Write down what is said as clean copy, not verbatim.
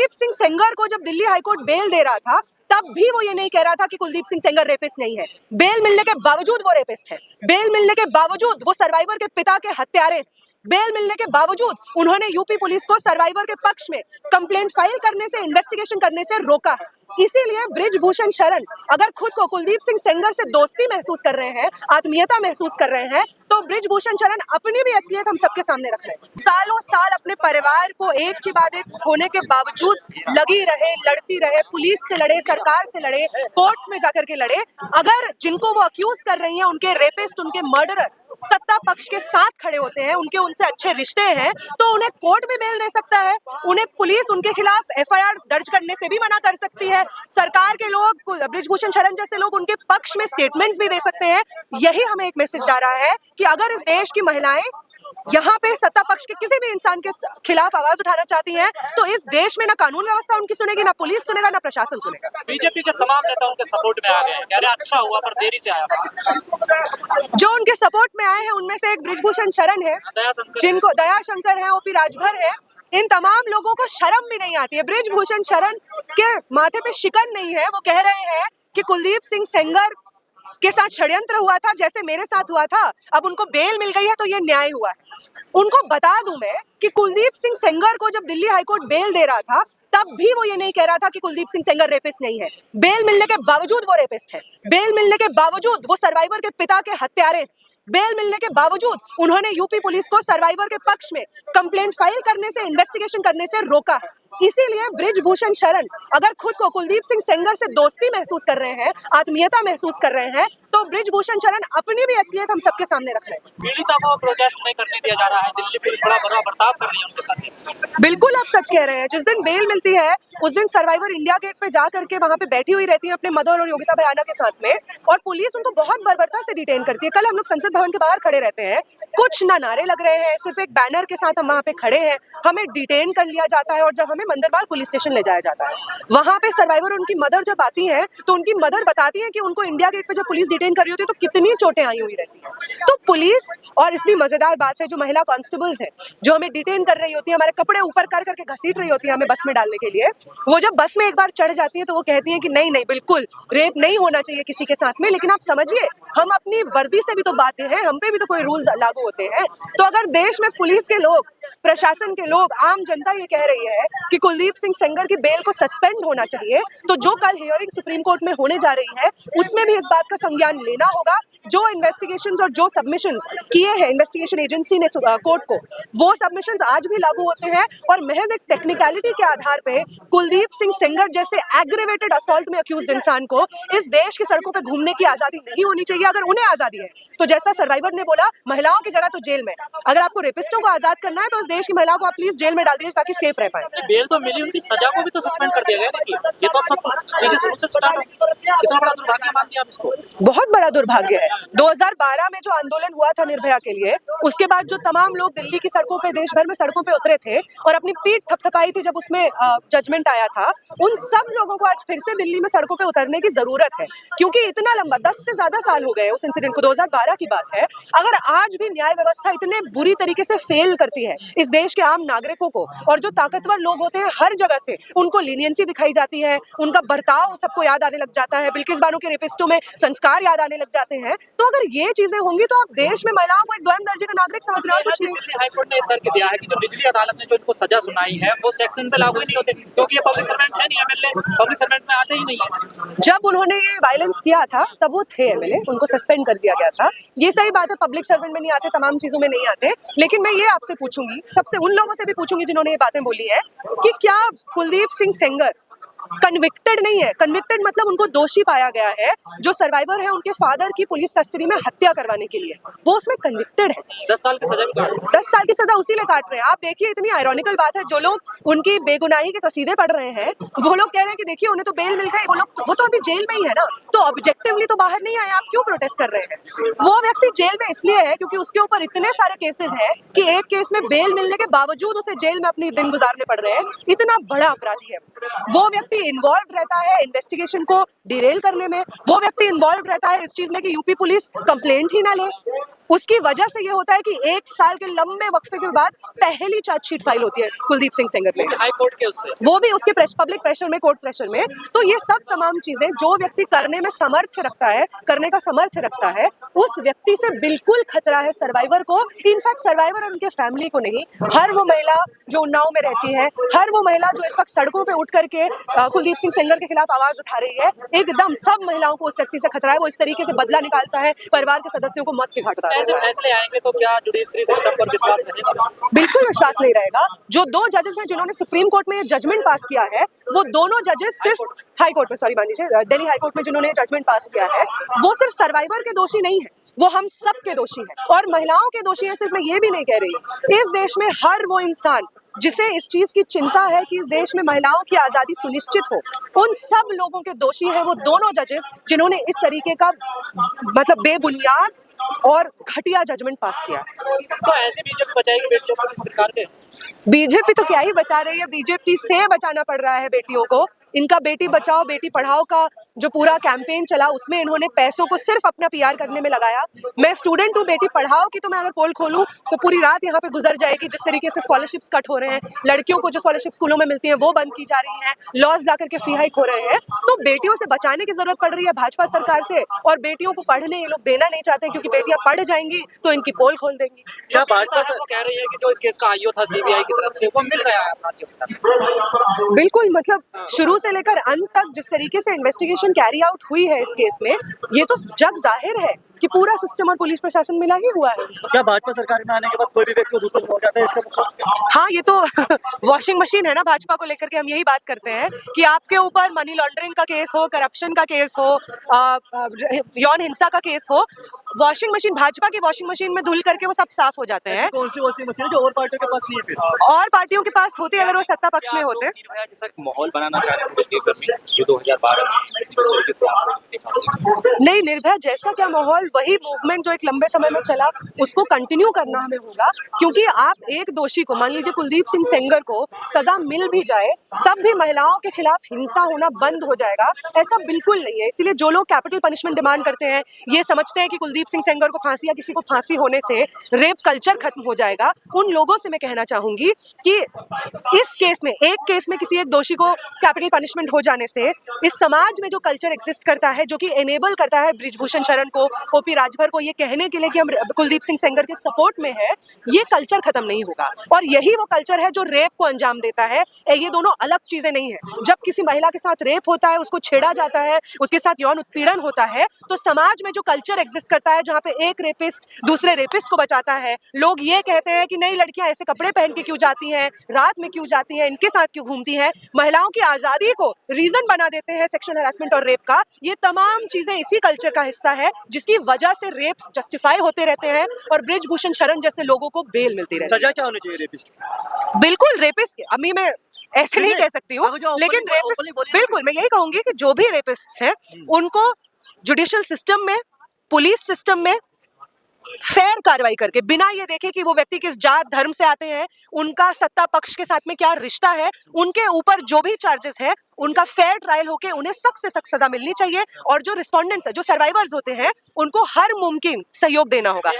कुलदीप सिंह सेंगर को जब Delhi high court bell दे रहा था तब भी वो ये नहीं कह रहा था कि कुलदीप सिंह सेंगर रेपिस्ट नहीं है। बेल मिलने के बावजूद वो रेपिस्ट है। बेल मिलने के बावजूद वो सर्वाइवर के पिता के हत्यारे। बेल मिलने के बावजूद उन्होंने यूपी पुलिस को सर्वाइवर के पक्ष में कंप्लेंट फाइल करने से, इन्वेस्टिगेशन करने से रोका है। इसीलिए बृजभूषण शरण अगर खुद को कुलदीप सिंह सेंगर से दोस्ती महसूस कर रहे हैं, आत्मीयता महसूस कर रहे हैं, तो बृजभूषण शरण अपनी भी असलियत हम सबके सामने रख रहे हैं। सालों साल अपने परिवार को एक के बाद एक होने के बावजूद लगी रहे, लड़ती रहे, पुलिस से लड़े, सरकार से लड़े, कोर्ट्स में जाकर के लड़े। अगर जिनको वो अक्यूज कर रही हैं, उनके रेपिस्ट, उनके मर्डरर सत्ता पक्ष के साथ खड़े होते हैं, उनके उनसे अच्छे रिश्ते हैं, तो उन्हें कोर्ट भी बेल दे सकता है। उन्हें पुलिस उनके खिलाफ एफआईआर दर्ज करने से भी मना कर सकती है। सरकार के लोग, बृजभूषण शरण जैसे लोग उनके पक्ष में स्टेटमेंट्स भी दे सकते हैं। यही हमें एक मैसेज जा रहा है कि अगर इस देश की महिलाएं यहाँ पे सत्ता पक्ष के किसी भी इंसान के खिलाफ आवाज उठाना चाहती हैं, तो इस देश में ना कानून व्यवस्था उनकी सुनेगी, ना पुलिस सुनेगा, ना प्रशासन सुनेगा। बीजेपी के तमाम नेता उनके सपोर्ट में आ गए हैं, कह रहे अच्छा हुआ पर देरी से आया। जो उनके सपोर्ट में आए हैं उनमें से एक बृजभूषण शरण है, जिनको दयाशंकर है, ओपी राजभर है। इन तमाम लोगों को शर्म भी नहीं आती है। बृजभूषण शरण के माथे पे शिकन नहीं है। वो कह रहे हैं कि कुलदीप सिंह सेंगर के साथ षड्यंत्र हुआ था, जैसे मेरे साथ हुआ था। अब उनको बेल मिल गई है तो ये न्याय हुआ है। उनको बता दूं मैं कि कुलदीप सिंह सेंगर को जब दिल्ली हाईकोर्ट बेल दे रहा था तब भी वो ये नहीं कह रहा था कि कुलदीप सिंह सेंगर रेपिस्ट नहीं है। बेल मिलने के बावजूद वो रेपिस्ट है। बेल मिलने के बावजूद वो सर्वाइवर के पिता के हत्यारे। बेल मिलने के बावजूद उन्होंने यूपी पुलिस को सर्वाइवर के पक्ष में कंप्लेंट फाइल करने से, इन्वेस्टिगेशन करने से रोका है। इसीलिए बृजभूषण शरण अगर खुद को कुलदीप सिंह सेंगर से दोस्ती महसूस कर रहे हैं, आत्मीयता महसूस कर रहे हैं, तो बृजभूषण शरण अपनी भी असलियत हम सबके सामने रख रहे हैं। पीड़िता को प्रोटेस्ट नहीं करने दिया जा रहा है, दिल्ली पुलिस बड़ा बुरा बर्ताव कर रही है उनके साथ। बिल्कुल आप सच कह रहे हैं। जिस दिन बेल मिलती है उस दिन सर्वाइवर इंडिया गेट पे जा करके वहां पे बैठी हुई रहती है अपने मदर और योगिता भयाना के साथ में, और पुलिस उनको बहुत बर्बरता से डिटेन करती है। कल हम लोग संसद भवन के बाहर खड़े रहते हैं, कुछ ना नारे लग रहे हैं, सिर्फ एक बैनर के साथ हम वहां पे खड़े हैं, हमें डिटेन कर लिया जाता है और जब हमें मंदिरबार पुलिस स्टेशन ले जाया जाता है, वहां पे सर्वाइवर और उनकी मदर जब आती है तो उनकी मदर बताती है कि उनको इंडिया गेट पे जब पुलिस डिटेन कर रही होती है तो कितनी चोटें आई हुई रहती है। तो पुलिस, और इतनी मजेदार बात है, जो महिला कांस्टेबल्स हैं जो हमें डिटेन कर रही होती है, हमारे कपड़े ऊपर कर करके घसीट रही होती है हमें बस में डालने के लिए, वो जब बस में एक बार चढ़ जाती है तो वो कहती है कि नहीं नहीं, बिल्कुल रेप नहीं होना चाहिए किसी के साथ में, लेकिन आप समझिए हम अपनी वर्दी से भी तो बातें हैं, हम पे भी तो कोई रूल्स लागू होते हैं। तो अगर देश में पुलिस के लोग, प्रशासन के लोग, आम जनता ये कह रही है कि कुलदीप सिंह सेंगर की बेल को सस्पेंड होना चाहिए, तो जो कल हियरिंग सुप्रीम कोर्ट में होने जा रही है उसमें भी इस बात का संज्ञान लेना होगा। जो इन्वेस्टिगेशंस और जो सबमिशंस किए हैं इन्वेस्टिगेशन एजेंसी ने कोर्ट को, वो सबमिशंस आज भी लागू होते हैं और महज एक टेक्निकलिटी के आधार पे कुलदीप सिंह सेंगर जैसे एग्रीवेटेड असॉल्ट में अक्यूज्ड इंसान को इस देश की सड़कों पे घूमने की आजादी नहीं होनी चाहिए। अगर उन्हें आजादी है तो जैसा सर्वाइवर ने बोला, महिलाओं की जगह तो जेल में। अगर आपको रेपिस्टों को आजाद करना है तो इस देश की महिलाओं को आप प्लीज जेल में डाल दीजिए ताकि सेफ रह पाए। बेल तो मिली, उनकी सजा को भी तो सस्पेंड कर दिया गया। देखिए ये तो सब चीजें शुरू से स्टार्ट हो, कितना बड़ा दुर्भाग्य मानते हैं आप इसको? बहुत बड़ा दुर्भाग्य है। 2012 में जो आंदोलन हुआ था निर्भया के लिए, उसके बाद जो तमाम लोग दिल्ली की सड़कों पे, देश भर में सड़कों पे उतरे थे और अपनी पीठ थपथपाई थी जब उसमें जजमेंट आया था, उन सब लोगों को आज फिर से दिल्ली में सड़कों पे उतरने की जरूरत है, क्योंकि इतना लंबा 10 से ज्यादा साल हो गए उस इंसिडेंट को, 2012 की बात है। अगर आज भी न्याय व्यवस्था इतने बुरी तरीके से फेल करती है इस देश के आम नागरिकों को, और जो ताकतवर लोग होते हैं हर जगह से उनको लीनियंसी दिखाई जाती है, उनका बर्ताव सबको याद आने लग जाता है, बिल्किस बानो के रेपिस्टों में संस्कार याद आने लग जाते हैं, तो अगर ये चीजें होंगी तो आप देश में महिलाओं को एक द्वैम दर्जे का नागरिक समझ रहे हो, कुछ नहीं। दिल्ली हाईकोर्ट ने तर्क दिया है कि जो निचली अदालत ने जो इनको सजा सुनाई है वो सेक्शन पे लागू ही नहीं होते, क्योंकि ये पब्लिक सर्वेंट है नहीं, एमएलए पब्लिक सर्वेंट में आते ही नहीं है। जब उन्होंने ये वायलेंस किया था तब वो थे एमएलए, उनको सस्पेंड कर दिया गया था। ये सही बात है, पब्लिक सर्वेंट में नहीं आते, तमाम चीजों में नहीं आते, लेकिन मैं ये आपसे पूछूंगी, सबसे उन लोगों से भी पूछूंगी जिन्होंने ये बातें बोली है, कि क्या कुलदीप सिंह सेंगर कन्विक्टेड नहीं है? कन्विक्टेड मतलब उनको दोषी पाया गया है। जो सर्वाइवर है उनके फादर की पुलिस कस्टडी में हत्या करवाने के लिए, वो उसमें कन्विक्टेड है। 10 साल की सजा भी 10 साल की सजा उसी लिए काट रहे हैं। आप देखिए, इतनी आयरॉनिकल बात है, जो लोग उनकी बेगुनाही के कसीदे पढ़ रहे हैं वो लोग कह रहे हैं कि देखिए उन्हें तो बेल मिल गई, वो तो अभी जेल में ही है ना, तो ऑब्जेक्टिवली तो बाहर नहीं आए, आप क्यों प्रोटेस्ट कर रहे हैं? वो व्यक्ति जेल में इसलिए है क्योंकि उसके ऊपर इतने सारे केसेस हैं कि एक केस में बेल मिलने के बावजूद उसे जेल में अपनी दिन गुजारने पड़ रहे हैं। इतना बड़ा अपराधी है वो व्यक्ति, इन्वॉल्व रहता है इन्वेस्टिगेशन को डिरेल करने में, वो व्यक्ति इन्वॉल्व रहता है इस चीज में कि यूपी पुलिस कंप्लेंट ही ना ले। उसकी वजह से ये होता है कि 1 साल के लंबे वक्फे के बाद पहली चार्जशीट फाइल होती है कुलदीप सिंह सेंगर पे, हाई कोर्ट के उससे वो भी उसके पब्लिक प्रेशर में, कोर्ट प्रेशर में। तो ये सब तमाम चीजें जो व्यक्ति करने में समर्थ रखता है, करने का समर्थ रखता है, उस व्यक्ति से बिल्कुल खतरा है सर्वाइवर को। इनफैक्ट सर्वाइवर और उनके फैमिली को नहीं, हर वो महिला जो उन्नाव में रहती है, हर वो महिला जो इस वक्त सड़कों पे उठ करके कुलदीप सिंह सेंगर के खिलाफ आवाज उठा रही है, एकदम सब महिलाओं को उस व्यक्ति से खतरा है। वो इस तरीके से बदला निकालता है, परिवार के सदस्यों को मौत के घाट उतारता है। ऐसे फैसले आएंगे तो क्या जुडिशरी सिस्टम पर विश्वास रहेगा? बिल्कुल विश्वास नहीं रहेगा। जो 2 जजेस हैं जिन्होंने सुप्रीम कोर्ट में ये जजमेंट पास किया है, वो दोनों जजेस सिर्फ हाई कोर्ट में, सॉरी मान लीजिए दिल्ली हाई कोर्ट में जिन्होंने जजमेंट पास किया है, वो सिर्फ सर्वाइवर के दोषी नहीं है, वो हम सब के दोषी हैं और महिलाओं के दोषी हैं। सिर्फ मैं ये भी नहीं कह रही, इस देश में हर वो इंसान जिसे इस चीज की चिंता है कि इस देश में महिलाओं की आजादी सुनिश्चित हो, उन सब लोगों के दोषी हैं वो दोनों जजेस जिन्होंने इस तरीके का मतलब बेबुनियाद और घटिया जजमेंट पास किया। तो ऐसे बीजेपी बचाएगी बेटियों को इस प्रकार के? बीजेपी तो क्या ही बचा रही है, बीजेपी से बचाना पड़ रहा है बेटियों को। इनका बेटी बचाओ बेटी पढ़ाओ का जो पूरा कैंपेन चला, उसमें इन्होंने पैसों को सिर्फ अपना पीआर करने में लगाया। मैं स्टूडेंट हूँ, बेटी पढ़ाओ की तो मैं अगर पोल खोलूं तो पूरी रात यहाँ पे गुजर जाएगी। जिस तरीके से स्कॉलरशिप्स कट हो रहे हैं, लड़कियों को जो स्कॉलरशिप स्कूलों में मिलती है वो बंद की जा रही है, लॉज ला करके फी हाइक हो रहे हैं, तो बेटियों से बचाने की जरूरत पड़ रही है भाजपा सरकार से। और बेटियों को पढ़ने ये लोग देना नहीं चाहते क्योंकि बेटियां पढ़ जाएंगी तो इनकी पोल खोल देंगी। क्या भाजपा कह रही है कि जो इस केस का आईओ था सीबीआई की तरफ से, वो मिल गया है अपराधियों? बिल्कुल, मतलब शुरू से लेकर अंत तक जिस तरीके से इन्वेस्टिगेशन कैरी आउट हुई है इस केस में, ये तो जग जाहिर है कि पूरा सिस्टम और पुलिस प्रशासन मिला ही हुआ है। क्या भाजपा सरकार में आने के बाद कोई भी व्यक्ति दुखद हो जाता है इसका मतलब? हाँ, ये तो वॉशिंग मशीन है ना भाजपा को लेकर के। हम यही बात करते हैं कि आपके ऊपर मनी लॉन्ड्रिंग का केस हो, करप्शन का केस हो, यौन हिंसा का केस हो, वॉशिंग मशीन, भाजपा की वॉशिंग मशीन में धुल करके वो सब साफ हो जाते हैं। कौन सी वॉशिंग मशीन है जो और पार्टियों के पास नहीं है? फिर और पार्टियों के पास होती अगर वो सत्ता पक्ष में होते। जैसा माहौल बनाना चाह रहे हैं जो 2012 नहीं, निर्भया जैसा क्या माहौल, वही मूवमेंट जो एक लंबे समय में चला उसको कंटिन्यू करना हमें होगा। क्योंकि आप एक दोषी को, मान लीजिए कुलदीप सिंह सेंगर को सजा मिल भी जाए, तब भी महिलाओं के खिलाफ हिंसा होना बंद हो जाएगा, ऐसा बिल्कुल नहीं है। इसीलिए जो लोग कैपिटल पनिशमेंट डिमांड करते हैं, ये समझते हैं कि कुलदीप सिंह सेंगर को फांसी या किसी को फांसी होने से रेप कल्चर खत्म हो जाएगा, उन लोगों से मैं कहना चाहूंगी कि इस केस में, एक केस में किसी एक दोषी को कैपिटल पनिशमेंट हो जाने से इस समाज में जो कल्चर एग्जिस्ट करता है, जो कि एनेबल करता है बृजभूषण शरण को, ओपी राजभर को ये कहने के लिए कि हम कुलदीप सिंह सेंगर के सपोर्ट में है, ये कल्चर खत्म नहीं होगा। और यही वो कल्चर है जो रेप को अंजाम देता है। ये दोनों अलग चीजें नहीं है। जब किसी महिला के साथ रेप होता है, उसको छेड़ा जाता है, उसके साथ यौन उत्पीड़न होता है, तो समाज में जो कल्चर एग्जिस्ट करता है, जहाँ पे एक रेपिस्ट दूसरे रेपिस्ट को बचाता है, लोग ये कहते हैं कि नहीं, लड़कियां ऐसे कपड़े पहन के क्यों जाती हैं, रात में क्यों जाती हैं, इनके साथ क्यों घूमती हैं, महिलाओं की आजादी को रीजन बना देते हैं सेक्सुअल हैरेसमेंट और रेप का। ये तमाम चीजें इसी कल्चर का हिस्सा है जिसकी वजह से रेप्स जस्टिफाई होते रहते हैं और बृजभूषण शरण जैसे लोगों को बेल मिलती रहती है। सजा क्या होनी चाहिए रेपिस्ट? बिल्कुल, रेपिस्ट, अभी मैं ऐसे नहीं कह सकती हूँ, लेकिन रेपिस्ट, बिल्कुल मैं यही कहूंगी कि जो भी रेपिस्ट हैं उनको जुडिशियल सिस्टम में, पुलिस सिस्टम में फेयर कार्रवाई करके, बिना ये देखे कि वो व्यक्ति किस जात धर्म से आते हैं, उनका सत्ता पक्ष के साथ में क्या रिश्ता है, उनके ऊपर जो भी चार्जेस है उनका फेयर ट्रायल होके उन्हें सख्त से सख्त सजा मिलनी चाहिए। और जो रिस्पोंडेंट्स है, जो सर्वाइवर्स होते हैं, उनको हर मुमकिन सहयोग देना होगा।